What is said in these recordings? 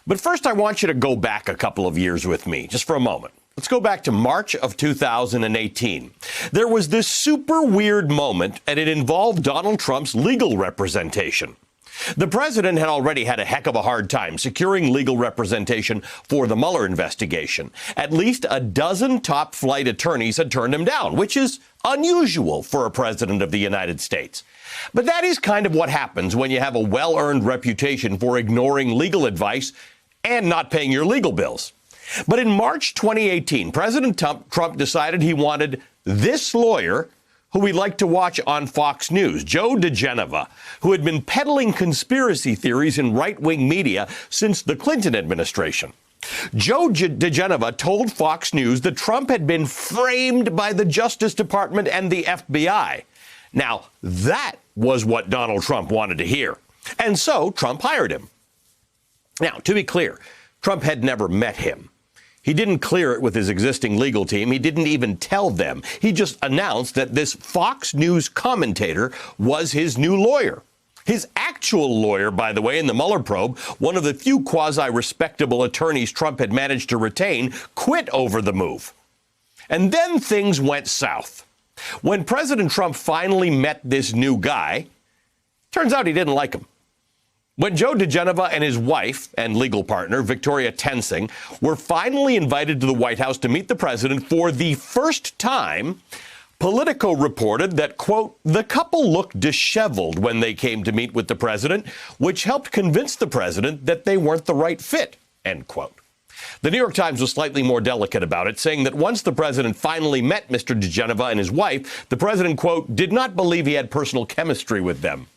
But first, I want you to go back a couple of years with me, just for a moment. Let's go back to March of 2018. There was this super weird moment, and it involved Donald Trump's legal representation. The president had already had a heck of a hard time securing legal representation for the Mueller investigation. At least a dozen top flight attorneys had turned him down, which is unusual for a president of the United States. But that is kind of what happens when you have a well-earned reputation for ignoring legal advice and not paying your legal bills. But in March 2018, President Trump decided he wanted this lawyer who we like to watch on Fox News, Joe diGenova, who had been peddling conspiracy theories in right-wing media since the Clinton administration. Joe diGenova told Fox News that Trump had been framed by the Justice Department and the FBI. Now, that was what Donald Trump wanted to hear. And so Trump hired him. Now, to be clear, Trump had never met him. He didn't clear it with his existing legal team. He didn't even tell them. He just announced that this Fox News commentator was his new lawyer. His actual lawyer, by the way, in the Mueller probe, one of the few quasi-respectable attorneys Trump had managed to retain, quit over the move. And then things went south. When President Trump finally met this new guy, turns out he didn't like him. When Joe diGenova and his wife and legal partner, Victoria Tensing, were finally invited to the White House to meet the president for the first time, Politico reported that, quote, the couple looked disheveled when they came to meet with the president, which helped convince the president that they weren't the right fit, end quote. The New York Times was slightly more delicate about it, saying that once the president finally met Mr. diGenova and his wife, the president, quote, did not believe he had personal chemistry with them.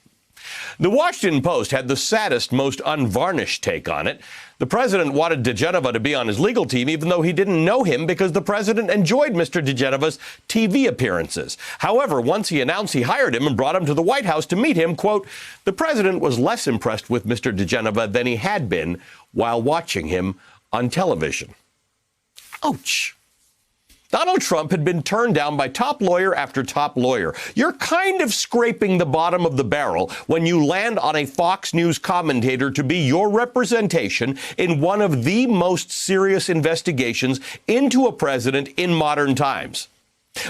The Washington Post had the saddest, most unvarnished take on it. The president wanted diGenova to be on his legal team, even though he didn't know him, because the president enjoyed Mr. diGenova's TV appearances. However, once he announced he hired him and brought him to the White House to meet him, quote, the president was less impressed with Mr. diGenova than he had been while watching him on television. Ouch. Donald Trump had been turned down by top lawyer after top lawyer. You're kind of scraping the bottom of the barrel when you land on a Fox News commentator to be your representation in one of the most serious investigations into a president in modern times.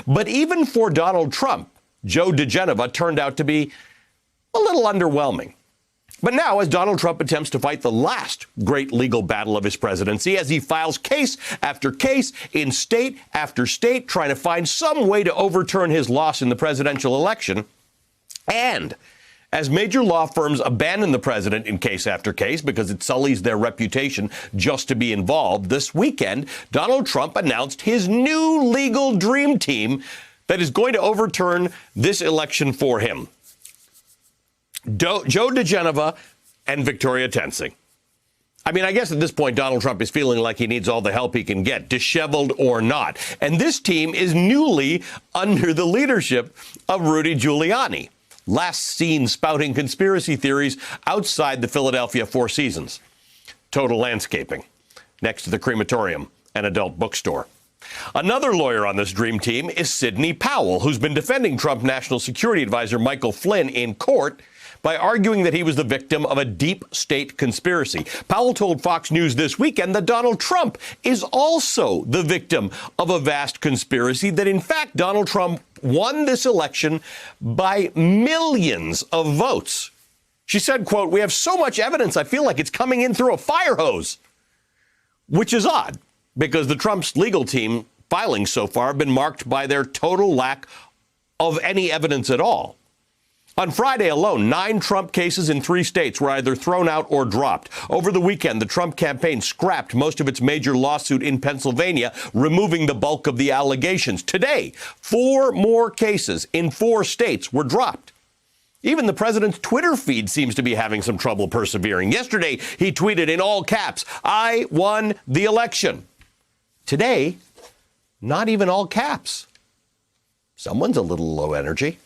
But even for Donald Trump, Joe diGenova turned out to be a little underwhelming. But now, as Donald Trump attempts to fight the last great legal battle of his presidency, as he files case after case in state after state, trying to find some way to overturn his loss in the presidential election, and as major law firms abandon the president in case after case because it sullies their reputation just to be involved, this weekend, Donald Trump announced his new legal dream team that is going to overturn this election for him. Joe diGenova and Victoria Tensing. I mean, I guess at this point, Donald Trump is feeling like he needs all the help he can get, disheveled or not. And this team is newly under the leadership of Rudy Giuliani, last seen spouting conspiracy theories outside the Philadelphia Four Seasons. Total Landscaping, next to the crematorium and adult bookstore. Another lawyer on this dream team is Sidney Powell, who's been defending Trump National Security Advisor Michael Flynn in court by arguing that he was the victim of a deep state conspiracy. Powell told Fox News this weekend that Donald Trump is also the victim of a vast conspiracy, that in fact Donald Trump won this election by millions of votes. She said, quote, we have so much evidence, I feel like it's coming in through a fire hose, which is odd because the Trump's legal team filings so far have been marked by their total lack of any evidence at all. On Friday alone, 9 Trump cases in 3 states were either thrown out or dropped. Over the weekend, the Trump campaign scrapped most of its major lawsuit in Pennsylvania, removing the bulk of the allegations. Today, 4 more cases in 4 states were dropped. Even the president's Twitter feed seems to be having some trouble persevering. Yesterday, he tweeted in all caps, I won the election. Today, not even all caps. Someone's a little low energy.